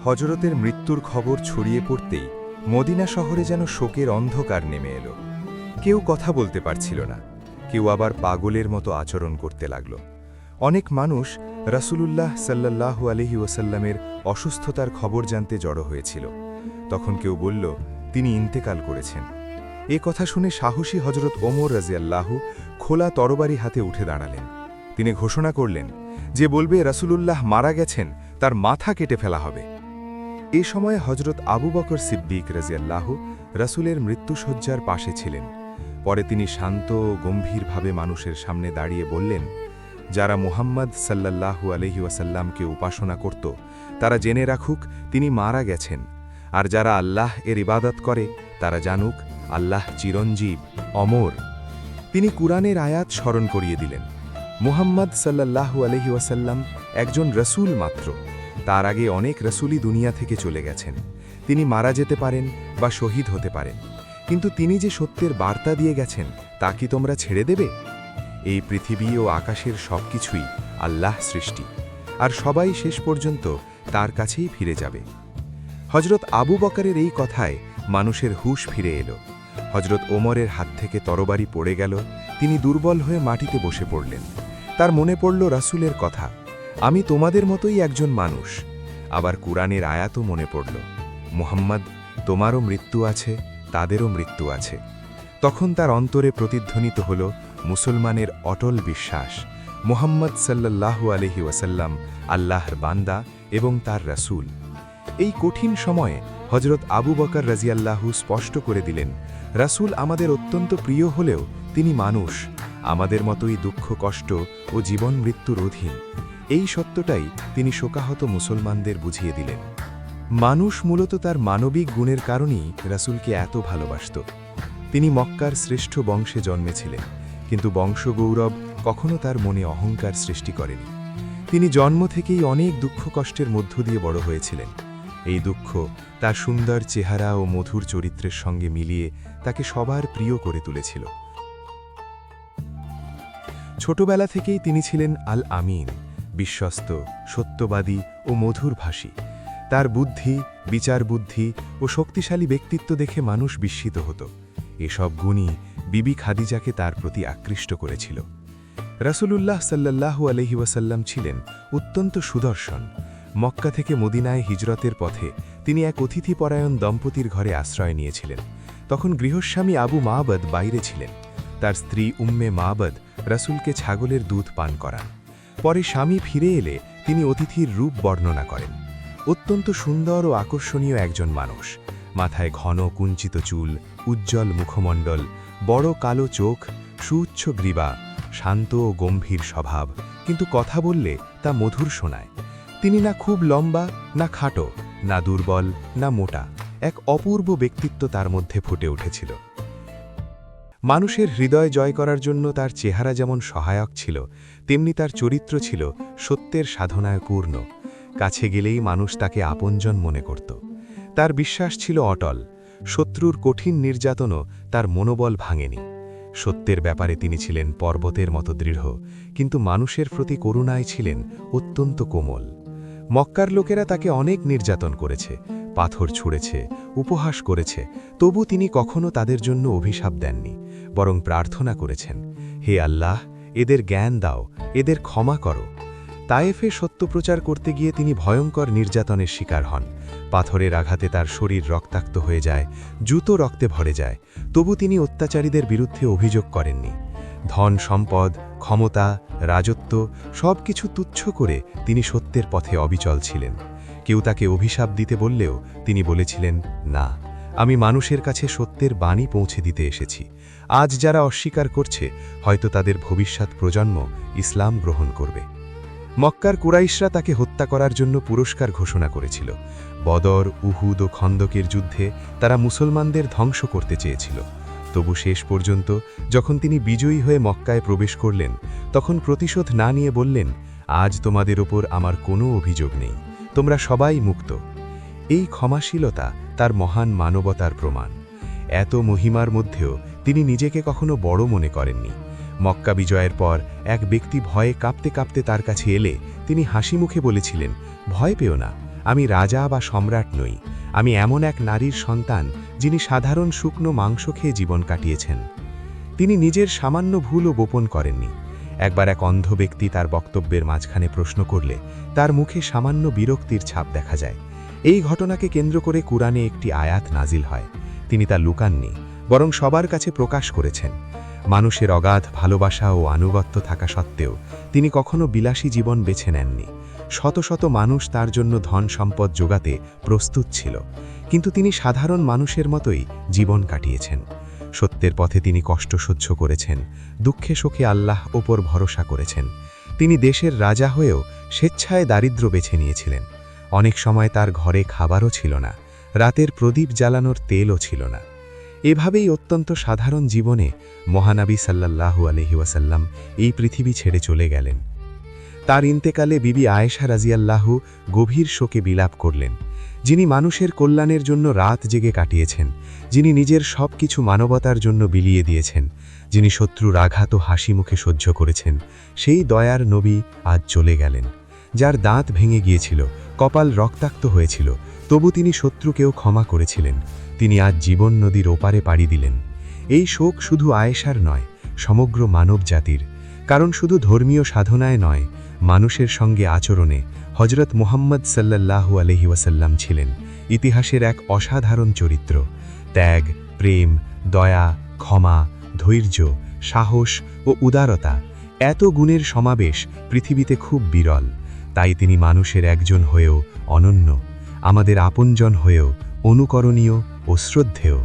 হজরতের মৃত্যুর খবর ছড়িয়ে পড়তেই মদিনা শহরে যেন শোকের অন্ধকার নেমে এলো। কেউ কথা বলতে পারছিল না, কেউ আবার পাগলের মতো আচরণ করতে লাগল। অনেক মানুষ রাসূলুল্লাহ সাল্লাল্লাহু আলাইহি ওয়াসাল্লামের অসুস্থতার খবর জানতে জড়ো হয়েছিল। তখন কেউ বলল, তিনি ইন্তেকাল করেছেন। এ কথা শুনে সাহসী হজরত ওমর রাজিয়াল্লাহু খোলা তরবারি হাতে উঠে দাঁড়ালেন। তিনি ঘোষণা করলেন, যে বলবে রাসূলুল্লাহ মারা গেছেন তার মাথা কেটে ফেলা হবে। এ সময়ে হজরত আবু বকর সিদ্দিক রাজিয়াল্লাহু রাসূলের মৃত্যুশয্যার পাশে ছিলেন। পরে তিনি শান্ত ও গম্ভীরভাবে মানুষের সামনে দাঁড়িয়ে বললেন, যারা মুহাম্মদ সাল্লাল্লাহু আলাইহি ওয়াসাল্লামকে উপাসনা করত তারা জেনে রাখুক তিনি মারা গেছেন, আর যারা আল্লাহ এর ইবাদত করে তারা জানুক আল্লাহ চিরঞ্জীব, অমর। তিনি কুরআনের আয়াত স্মরণ করিয়ে দিলেন, মুহাম্মদ সাল্লাল্লাহু আলাইহি ওয়াসাল্লাম একজন রসূল মাত্র, তার আগে অনেক রসূলই দুনিয়া থেকে চলে গেছেন। তিনি মারা যেতে পারেন বা শহীদ হতে পারেন, কিন্তু তিনি যে সত্যের বার্তা দিয়ে গেছেন তা কি তোমরা ছেড়ে দেবে? এই পৃথিবী ও আকাশের সবকিছুই আল্লাহ সৃষ্টি, আর সবাই শেষ পর্যন্ত তার কাছেই ফিরে যাবে। হজরত আবু বকরের এই কথায় মানুষের হুঁশ ফিরে এলো। হজরত ওমরের হাত থেকে তরবারি পড়ে গেল, তিনি দুর্বল হয়ে মাটিতে বসে পড়লেন। তার মনে পড়ল রাসূলের কথা, আমি তোমাদের মতোই একজন মানুষ। আবার কুরআনের আয়াতও মনে পড়ল, মুহাম্মদ তোমারও মৃত্যু আছে, তাদেরও মৃত্যু আছে। তখন তার অন্তরে প্রতিধ্বনিত হল মুসলমানের অটল বিশ্বাস, মুহাম্মদ সাল্লাল্লাহু আলাইহি ওয়াসাল্লাম আল্লাহর বান্দা এবং তার রাসূল। এই কঠিন সময়ে হজরত আবু বকর রাজিয়াল্লাহু স্পষ্ট করে দিলেন, রাসূল আমাদের অত্যন্ত প্রিয় হলেও তিনি মানুষ, আমাদের মতোই দুঃখ কষ্ট ও জীবন মৃত্যুর অধীন। এই সত্যটাই তিনি শোকাহত মুসলমানদের বুঝিয়ে দিলেন। মানুষ মূলত তার মানবিক গুণের কারণেই রাসূলকে এত ভালোবাসত। তিনি মক্কার শ্রেষ্ঠ বংশে জন্মেছিলেন, কিন্তু বংশগৌরব কখনো তার মনে অহংকার সৃষ্টি করেনি। তিনি জন্ম থেকেই অনেক দুঃখ কষ্টের মধ্য দিয়ে বড় হয়েছিলেন। এই দুঃখ তার সুন্দর চেহারা ও মধুর চরিত্রের সঙ্গে মিলিয়ে তাকে সবার প্রিয় করে তুলেছিল। ছোটবেলা থেকেই তিনি ছিলেন আল আমিন, বিশ্বস্ত, সত্যবাদী ও মধুরভাষী। তার বুদ্ধি, বিচার বুদ্ধি ও শক্তিশালী ব্যক্তিত্ব দেখে মানুষ বিস্মিত হতো। এসব গুণই বিবি খাদিজাকে তার প্রতি আকৃষ্ট করেছিল। রাসূলুল্লাহ সাল্লাল্লাহু আলাইহি ওয়াসাল্লাম ছিলেন অত্যন্ত সুদর্শন। মক্কা থেকে মদিনায় হিজরতের পথে তিনি এক অতিথিপরায়ণ দম্পতির ঘরে আশ্রয় নিয়েছিলেন। তখন গৃহস্বামী আবু মাবদ বাইরে ছিলেন। তার স্ত্রী উম্মে মাবদ রাসূলকে ছাগলের দুধ পান করান। পরে স্বামী ফিরে এলে তিনি অতিথির রূপ বর্ণনা করেন। অত্যন্ত সুন্দর ও আকর্ষণীয় একজন মানুষ, মাথায় ঘন কুঞ্চিত চুল, উজ্জ্বল মুখমণ্ডল, বড় কালো চোখ, সুউচ্চ গ্রীবা, শান্ত ও গম্ভীর স্বভাব, কিন্তু কথা বললে তা মধুর শোনায়। তিনি না খুব লম্বা, না খাটো, না দুর্বল, না মোটা, এক অপূর্ব ব্যক্তিত্ব তার মধ্যে ফুটে উঠেছিল। মানুষের হৃদয় জয় করার জন্য তার চেহারা যেমন সহায়ক ছিল, তেমনি তার চরিত্র ছিল সত্যের সাধনায় পূর্ণ। কাছে গেলেই মানুষ তাকে আপনজন মনে করত। তার বিশ্বাস ছিল অটল, শত্রুর কঠিন নির্যাতনও তার মনোবল ভাঙেনি। সত্যের ব্যাপারে তিনি ছিলেন পর্বতের মতো দৃঢ়, কিন্তু মানুষের প্রতি করুণায় ছিলেন অত্যন্ত কোমল। মক্কার লোকেরা তাকে অনেক নির্যাতন করেছে, পাথর ছুঁড়েছে, উপহাস করেছে, তবু তিনি কখনো তাদের জন্য অভিশাপ দেননি, বরং প্রার্থনা করেছেন, হে আল্লাহ, এদের জ্ঞান দাও, এদের ক্ষমা করো। তায়েফে সত্যপ্রচার করতে গিয়ে তিনি ভয়ঙ্কর নির্যাতনের শিকার হন। পাথরের আঘাতে তার শরীর রক্তাক্ত হয়ে যায়, জুতো রক্তে ভরে যায়, তবু তিনি অত্যাচারীদের বিরুদ্ধে অভিযোগ করেননি। ধন সম্পদ, ক্ষমতা, রাজত্ব সবকিছু তুচ্ছ করে তিনি সত্যের পথে অবিচল ছিলেন। কেউ তাকে অভিশাপ দিতে বললেও তিনি বলেছিলেন, না, আমি মানুষের কাছে সত্যের বাণী পৌঁছে দিতে এসেছি। আজ যারা অস্বীকার করছে, হয়তো তাদের ভবিষ্যৎ প্রজন্ম ইসলাম গ্রহণ করবে। মক্কার কুরাইশরা তাকে হত্যা করার জন্য পুরস্কার ঘোষণা করেছিল। বদর, উহুদ ও খন্দকের যুদ্ধে তারা মুসলমানদের ধ্বংস করতে চেয়েছিল। তবু শেষ পর্যন্ত যখন তিনি বিজয়ী হয়ে মক্কায় প্রবেশ করলেন, তখন প্রতিশোধ না নিয়ে বললেন, আজ তোমাদের ওপর আমার কোনো অভিযোগ নেই, তোমরা সবাই মুক্ত। এই ক্ষমাশীলতা তার মহান মানবতার প্রমাণ। এত মহিমার মধ্যেও তিনি নিজেকে কখনো বড় মনে করেননি। মক্কা বিজয়ের পর এক ব্যক্তি ভয়ে কাঁপতে কাঁপতে তার কাছে এলে তিনি হাসি মুখে বলেছিলেন, ভয় পেও না, আমি রাজা বা সম্রাট নই, আমি এমন এক নারীর সন্তান যিনি সাধারণ শুকনো মাংস খেয়ে জীবন কাটিয়েছেন। তিনি নিজের সামান্য ভুলও গোপন করেননি। একবার এক অন্ধ ব্যক্তি তার বক্তব্যের মাঝখানে প্রশ্ন করলে তার মুখে সামান্য বিরক্তির ছাপ দেখা যায়। এই ঘটনাকে কেন্দ্র করে কুরআনে একটি আয়াত নাজিল হয়। তিনি তা লুকাননি, বরং সবার কাছে প্রকাশ করেছেন। মানুষের অগাধ ভালোবাসা ও আনুগত্য থাকা সত্ত্বেও তিনি কখনো বিলাসী জীবন বেছে নেননি। শত শত মানুষ তার জন্য ধন সম্পদ জোগাতে প্রস্তুত ছিল, কিন্তু তিনি সাধারণ মানুষের মতোই জীবন কাটিয়েছেন। সত্যের পথে তিনি কষ্ট সহ্য করেছেন, দুঃখে সুখে আল্লাহ ওপর ভরসা করেছেন। তিনি দেশের রাজা হয়েও স্বেচ্ছায় দারিদ্র্য বেছে নিয়েছিলেন। অনেক সময় তার ঘরে খাবারও ছিল না, রাতের প্রদীপ জ্বালানোর তেলও ছিল না। এভাবেই অত্যন্ত সাধারণ জীবনে মহানবী সাল্লাল্লাহু আলাইহি ওয়াসাল্লাম এই পৃথিবী ছেড়ে চলে গেলেন। তার ইন্তেকালে বিবি আয়েশা রাজিয়াল্লাহু গভীর শোকে বিলাপ করলেন। যিনি মানুষের কল্যাণের জন্য রাত জেগে কাটিয়েছেন, যিনি নিজের সব কিছু মানবতার জন্য বিলিয়ে দিয়েছেন, যিনি শত্রুর আঘাত ও হাসি মুখে সহ্য করেছেন, সেই দয়ার নবী আজ চলে গেলেন। যার দাঁত ভেঙে গিয়েছিল, কপাল রক্তাক্ত হয়েছিল, তবু তিনি শত্রুকেও ক্ষমা করেছিলেন। তিনি আজ জীবন নদীর ওপারে পাড়ি দিলেন। এই শোক শুধু আয়েশার নয়, সমগ্র মানব জাতির। কারণ শুধু ধর্মীয় সাধনায় নয়, মানুষের সঙ্গে আচরণে হজরত মুহাম্মদ সাল্লাল্লাহু আলাইহি ওয়াসাল্লাম ছিলেন ইতিহাসের এক অসাধারণ চরিত্র। ত্যাগ, প্রেম, দয়া, ক্ষমা, ধৈর্য, সাহস ও উদারতা, এত গুণের সমাবেশ পৃথিবীতে খুব বিরল। তাই তিনি মানুষের একজন হয়েও অনন্য, আমাদের আপনজন হয়েও অনুকরণীয় ও শ্রদ্ধেয়।